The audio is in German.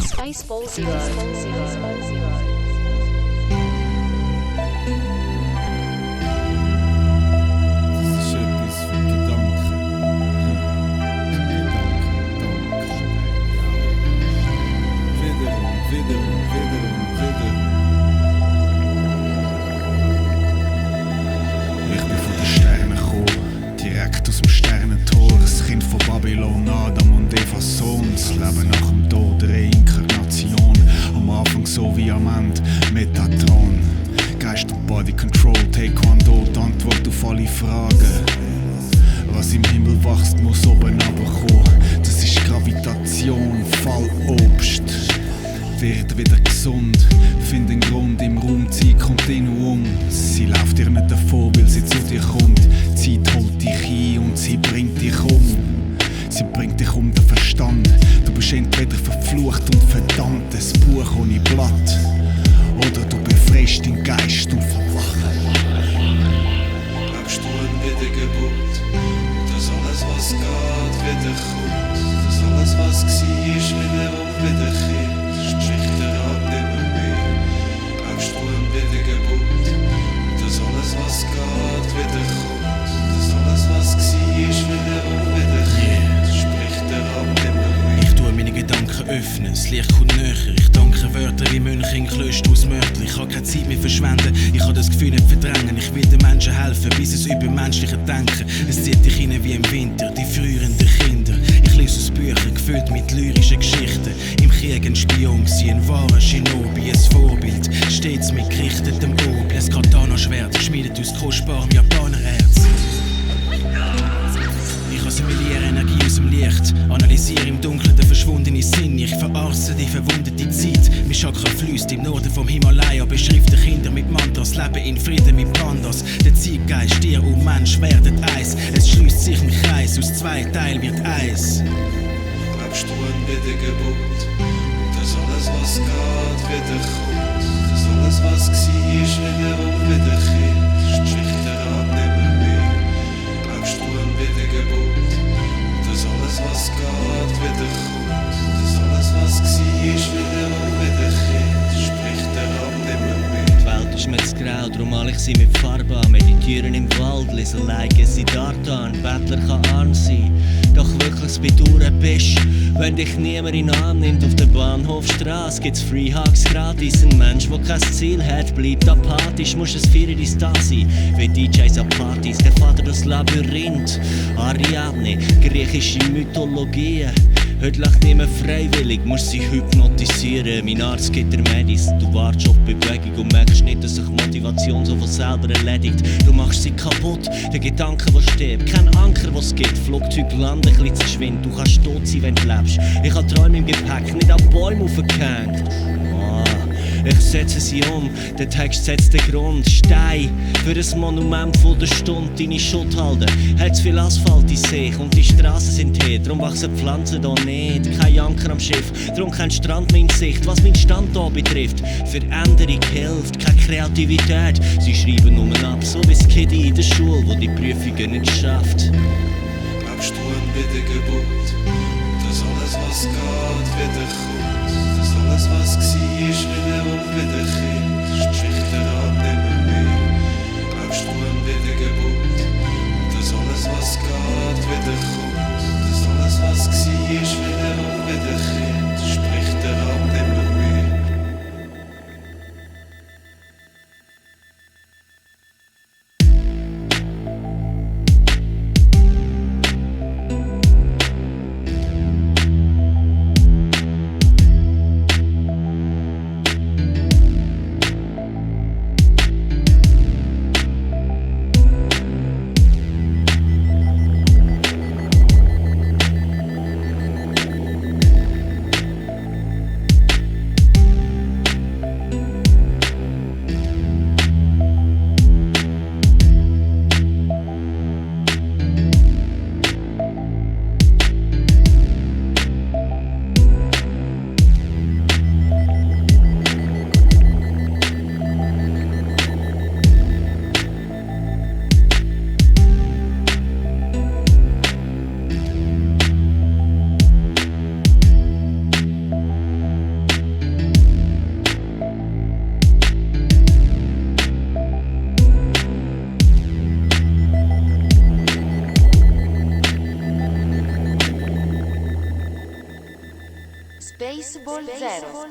Spaceball Zero. Babylon, Adam und Eva Sohn. Das Leben nach dem Tod, Reinkarnation. Am Anfang so wie am Ende, Metatron. Geist und Body Control, Taekwondo, die Antwort auf alle Fragen. Was im Himmel wächst, muss oben runterkommen. Das ist Gravitation, Fallobst. Werd wieder gesund, find den Grund im Raum-Zeit-Kontinuum. Sie läuft dir nicht davon, weil sie zu dir kommt. Die Zeit holt dich ein und sie bringt dich um. Sie bringt dich um den Verstand. Du bist entweder verflucht und verdammt, ein Buch ohne Blatt. Oder du befreist den Geist und verwachst. Glaubst du an Wiedergeburt? Dass alles was geht wieder kommt. Dass alles was war wieder und wiederkehrt. Spricht der Rat nimmer mehr. Glaubst du an Wiedergeburt? Dass alles was geht wieder kommt. Dass alles was war wieder und wiederkehrt. Ich tue meine Gedanken öffnen, das Licht kommt näher. Ich danke Wörter wie Mönche in Klöster ausmörtlich. Ich habe keine Zeit mehr verschwenden, ich habe das Gefühl nicht verdrängen. Ich will den Menschen helfen, bis es übermenschliche Denken. Es zieht dich rein wie im Winter, die früheren Kinder. Ich lese aus Büchern, gefüllt mit lyrischen Geschichten. Im Krieg ein Spion, ein wahrer Shinobi, ein Vorbild. Stets mit gerichtetem Obi, ein Katana-Schwert, schmiedet aus kostbarem Japanererz. Ich assimiliere Energie aus dem Licht, analysiere im Dunkeln den verschwundenen Sinn. Ich verarze die verwundete Zeit. Mein Chakra fließt im Norden vom Himalaya, beschrift die Kinder mit Mantras, leben in Frieden mit Pandas. Der Zeitgeist, Tier und Mensch werden eins. Es schließt sich im Kreis, aus zwei Teilen wird eins. Glaubst du an Wiedergeburt? Dass alles was geht wieder kommt. Dass alles was war wieder und wiederkehrt. Spricht der Rat nimmer mehr. Glaubst du an Wiedergeburt? Dass alles was geht wieder kommt. Dass alles was war wieder und wiederkehrt. Spricht der Rat nimmer mehr. Die Welt ist mir zu grau, darum mal ich sie mit Farbe an. Meditieren im Wald, lesen Legacy Dartan. Bettler kann arm sein, doch wirklich bei du bist. Wenn dich niemand in den Arm nimmt auf der Bahnhofstrasse, gibt's Freehugs gratis. Ein Mensch, der kein Ziel hat, bleibt apathisch. Muss es feiern, ist da sein, wie DJs an Partys. Der Vater das Labyrinth, Ariadne, griechische Mythologien. Heute lacht niemand freiwillig, muss sich hypnotisieren. Mein Arzt gibt dir Medis, du wartest auf Bewegung und merkst nicht, dass sich Motivation so von selber erledigt. Du machst sie kaputt, der Gedanke, der stirbt, kein Anker, was gibt. Flugzeug landen ein bisschen zu geschwind, du kannst tot sein, wenn du lebst. Ich hab Träume im Gepäck, nicht an Bäume aufgehängt. Ich setze sie um, der Text setzt den Grund. Stein für ein Monument von der Stunde. Deine Schutt halten, hat zu viel Asphalt in sich und die Straßen sind hier. Darum wachsen Pflanzen hier nicht, kein Anker am Schiff. Darum kein Strand mehr in Sicht, was meinen Stand hier betrifft. Veränderung hilft, keine Kreativität. Sie schreiben nur ab, so wie das Kiddy in der Schule, wo die Prüfungen nicht schafft. Glaubst du an Wiedergeburt? Dass alles was geht wieder kommt. Dass alles was war wieder und wiederkehrt. Spricht der Rat nimmer mehr. Glaubst du an Wiedergeburt? Dass alles was geht wieder kommt. Dass alles was war wieder und wiederkehrt. Spricht der Rat nimmer mehr. Spaceball 0.